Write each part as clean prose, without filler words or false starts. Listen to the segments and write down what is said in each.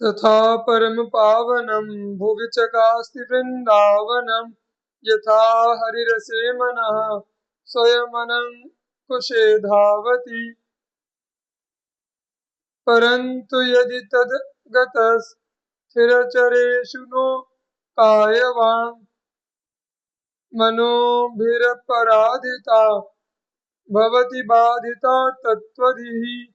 तथा परम पावनम भुवि चकास्ति वृंदावनम यथा हरिरसे मनः स्वयमनंकुशे धावति परन्तु यदि तद्गतस्थिरचरेषु नो कायवान् मनोभिरपराधिता भवति बाधिता तत्त्वधिः।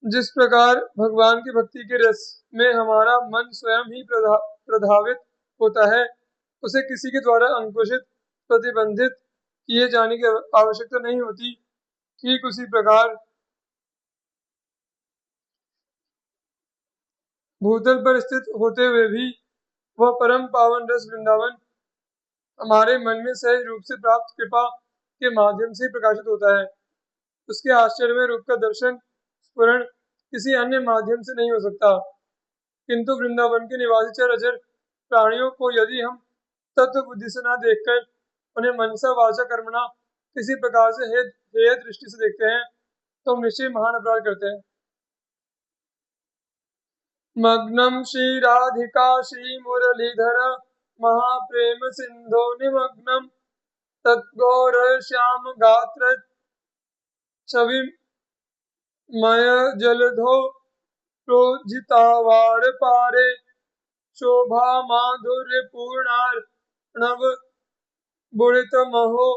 जिस प्रकार भगवान की भक्ति के रस में हमारा मन स्वयं ही प्रभावित होता है, उसे किसी के द्वारा अंकुशित प्रतिबंधित किए जाने की आवश्यकता नहीं होती। ठीक उसी प्रकार भूतल पर स्थित होते हुए भी वह परम पावन रस वृंदावन हमारे मन में सहज रूप से प्राप्त कृपा के माध्यम से प्रकाशित होता है। उसके आश्चर्यमय रूप का दर्शन स्फुरण किसी अन्य माध्यम से नहीं हो सकता। किंतु वृंदावन के निवासी चर प्राणियों को यदि हम तत्व बुद्धि से न देखकर उन्हें मनसा वाचा कर्मणा किसी प्रकार से हेय दृष्टि से देखते हैं, तो हम निश्चय महान अपराध करते हैं। मग्नम श्री राधिका श्री मुरलीधर महाप्रेम सिंधो निमग्नम तद्गौर श्याम गात्र छवि मय जलधो प्रोजितावार पारे शोभा माधुर्य पूर्णार्णव बुड़ित महो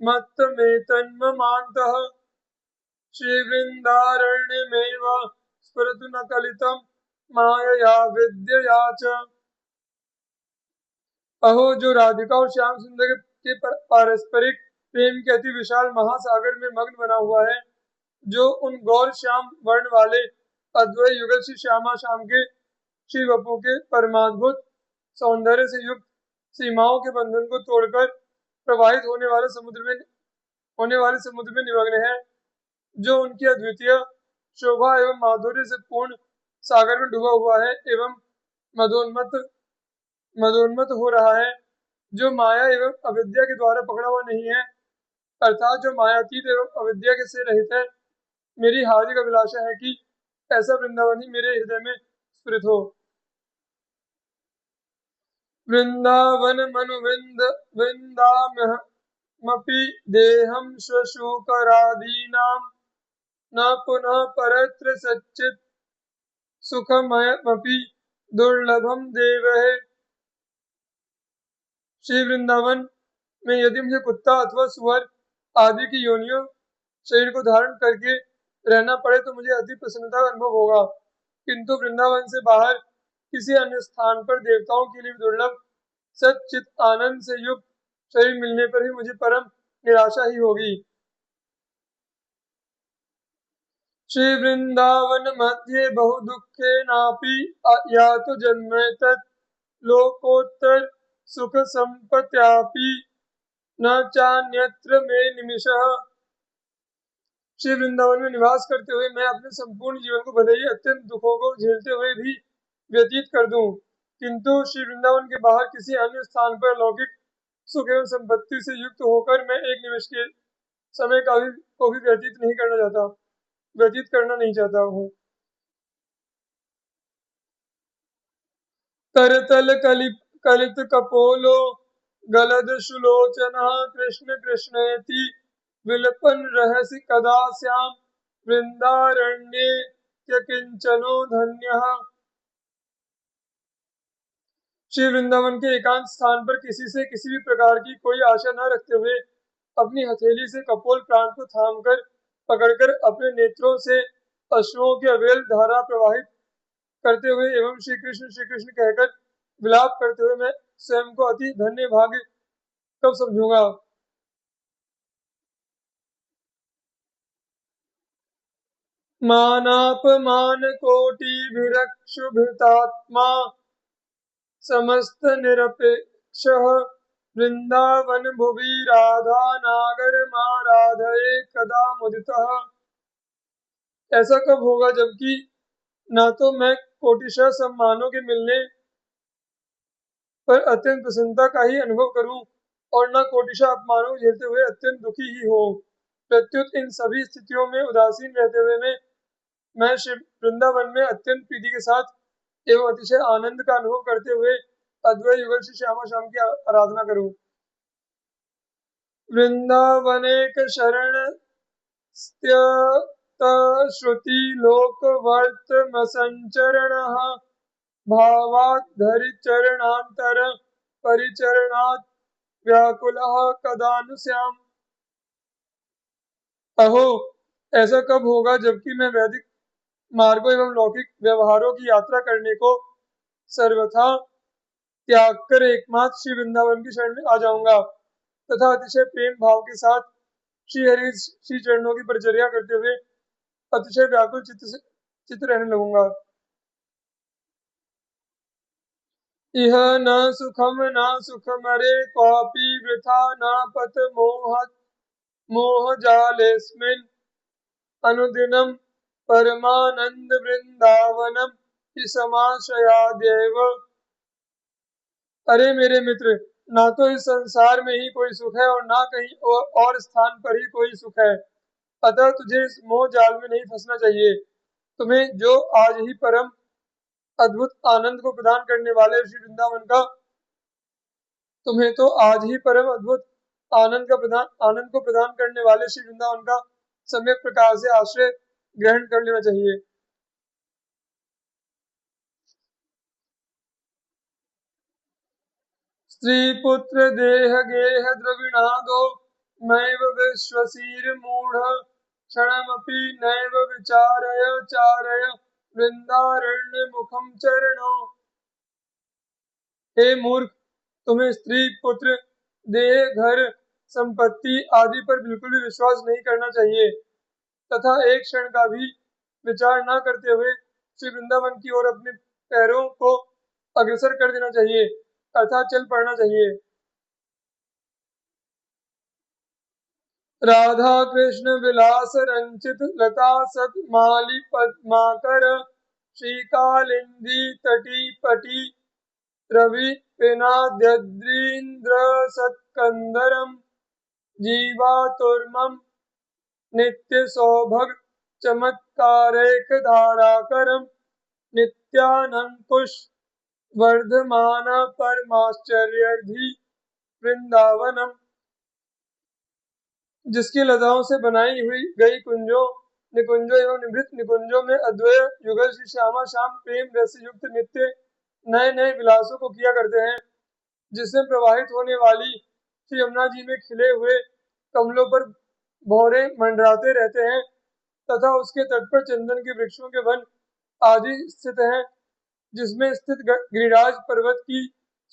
मत्त में तन्ममान्तः श्रीवृन्दारण्यमेव स्फुरतु न कलितं मायया विद्यया च। अहो, जो राधिका और श्याम सुंदर के पारस्परिक प्रेम के अति विशाल महासागर में मग्न बना हुआ है, जो उन गौर श्याम वर्ण वाले अद्वैत युगल श्री श्यामा श्याम के श्री वपु के परमाद्भुत सौंदर्य से युक्त सीमाओं के बंधन को तोड़कर प्रवाहित होने वाले समुद्र में निमग्न है, जो उनकी अद्वितीय शोभा एवं माधुर्य से पूर्ण सागर में डूबा हुआ है एवं मदोन्मत्त हो रहा है, जो माया एवं अविद्या के द्वारा पकड़ा हुआ नहीं है, अर्थात जो मायातीत एवं अविद्या के से रहित है। मेरी हार्दिक अभिलाषा है कि ऐसा वृंदावन ही मेरे हृदय में स्फुरित हो। वृंदावन मनुविंद विंदामपि देहं श्वशुकरादीनां न पुनः परत्र सच्चित् सुखमयमपि दुर्लभम देवहे। श्री वृंदावन में यदि मुझे कुत्ता अथवा सुअर आदि की योनियों शरीर को धारण करके रहना पड़े तो मुझे अति प्रसन्नता का अनुभव होगा, किंतु वृंदावन से बाहर किसी अन्य स्थान पर देवताओं के लिए दुर्लभ सच्चित आनंद से युक्त शरीर मिलने पर ही मुझे परम निराशा ही होगी। श्री वृंदावन मध्ये बहु दुखे नापि यातु जन्मे तत् लोकोत्तर सुख संपत्यापि न चान्यत्र में निमिषः। श्री वृंदावन में निवास करते हुए मैं अपने संपूर्ण जीवन को भले ही अत्यंत दुखों को झेलते हुए भी व्यतीत कर दूं, किंतु श्री वृंदावन के बाहर किसी अन्य स्थान पर लौकिक सुख एवं संपत्ति से युक्त होकर मैं एक निमिष के समय को भी व्यतीत करना नहीं चाहता हूँ। करतल कलित कपोलो गलद सुलोचना कृष्ण कृष्णेति विलपन रहसि कदा श्याम वृंदारण्ये किंचनो धन्यः। श्री वृंदावन के एकांत स्थान पर किसी से किसी भी प्रकार की कोई आशा न रखते हुए अपनी हथेली से कपोल प्राण को थामकर पकड़कर अपने नेत्रों से अश्रुओं की अविरल धारा प्रवाहित करते हुए एवं श्री कृष्ण कहकर विलाप करते हुए मैं स्वयं को अति धन्य भाग्य कब समझूंगा। मानापमान कोटि विरक्षुभितात्मा समस्त निरपेक्ष वृंदावन भुवि राधा नागर माराधये कदा मुदितः। ऐसा कब होगा जबकि न तो मैं कोटिशः सम्मानों के मिलने पर अत्यंत प्रसन्नता का ही अनुभव करूं और न कोटिशः अपमानों को झेलते हुए अत्यंत दुखी ही हो। प्रत्युत इन सभी स्थितियों में उदासीन रहते हुए मैं मैं श्री वृंदावन में अत्यंत प्रीति के साथ एवं अतिशय आनंद का अनुभव करते हुए अद्वैत युगल श्री श्यामा श्याम की आराधना करूं। वृंदावनेक शरण श्रुति लोक वर्तमसंचरण भावाधरि चरणांतर परिचरणात् व्याकुलः कदानुस्याम्। अहो, ऐसा कब होगा जबकि मैं वैदिक मार्गों एवं लौकिक व्यवहारों की यात्रा करने को सर्वथा त्याग कर एकमात्र श्री वृंदावन की शरण में आ जाऊंगा तथा अतिशय प्रेम भाव के साथ श्री हरि श्री चरणों की परिचर्या करते हुए अतिशय व्याकुल चित्त रहने लगूंगा। इह न सुखमरे क्वापि वृथा न पत मोह जालेस्मिन् अनुदिनं परमानंद वृंदावनम ही समाश्रयादेव। अरे मेरे मित्र, ना तो इस संसार में ही कोई सुख है और ना कहीं और स्थान पर ही कोई सुख है, अतः तुझे इस मोह जाल में नहीं फंसना चाहिए। तुम्हें जो आज ही परम अद्भुत आनंद को प्रदान करने वाले श्री वृंदावन का तुम्हें तो आज ही परम अद्भुत आनंद को प्रदान करने वाले श्री वृंदावन का सम्यक प्रकार से आश्रय ग्रहण कर लेना चाहिए। स्त्री पुत्र देह गेह द्रविणादो नैव विश्वसीर मूढ़ क्षणमपि नैव विचारय चारय वृंदारण्य मुखम चरणो। हे मूर्ख, तुम्हें स्त्री पुत्र देह घर संपत्ति आदि पर बिल्कुल भी विश्वास नहीं करना चाहिए तथा एक क्षण का भी विचार न करते हुए श्री वृंदावन की ओर अपने पैरों को अग्रसर कर देना चाहिए अर्थात चल पड़ना चाहिए। राधा कृष्ण विलास रंचित लता सत माली पद्माकर श्रीकालिंदी तटी पटी रवि पिनाद्यद्रीन्द्र सत्कंदरम जीवातुर्मम नित्य सौभग चमत्कारैक धाराकरम नित्यानंकुश वर्धमान परमाश्चर्यधि वृंदावनम। जिसकी लताओं से बनाई हुई गई निकुंजों एवं निवृत्त निकुंजों में अद्वैत युगल श्री श्यामा श्याम प्रेम रस युक्त नित्य नए नए विलासों को किया करते हैं, जिसमें प्रवाहित होने वाली श्री यमुना जी में खिले हुए कमलों पर भौरे मंडराते रहते हैं तथा उसके तट पर चंदन के वृक्षों के वन आदि स्थित हैं, जिसमें स्थित गिरिराज पर्वत की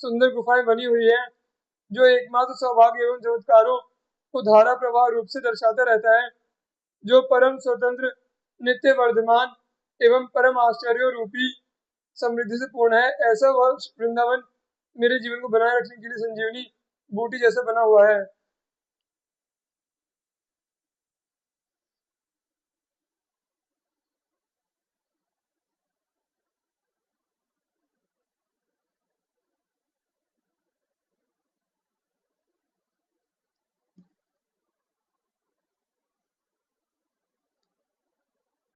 सुंदर गुफाएं बनी हुई हैं, जो एकमात्र सौभाग्य एवं चमत्कारों को धारा प्रवाह रूप से दर्शाता रहता है, जो परम स्वतंत्र नित्य वर्धमान एवं परम आश्चर्य रूपी समृद्धि से पूर्ण है। ऐसा वह वृंदावन मेरे जीवन को बनाए रखने के लिए संजीवनी बूटी जैसा बना हुआ है।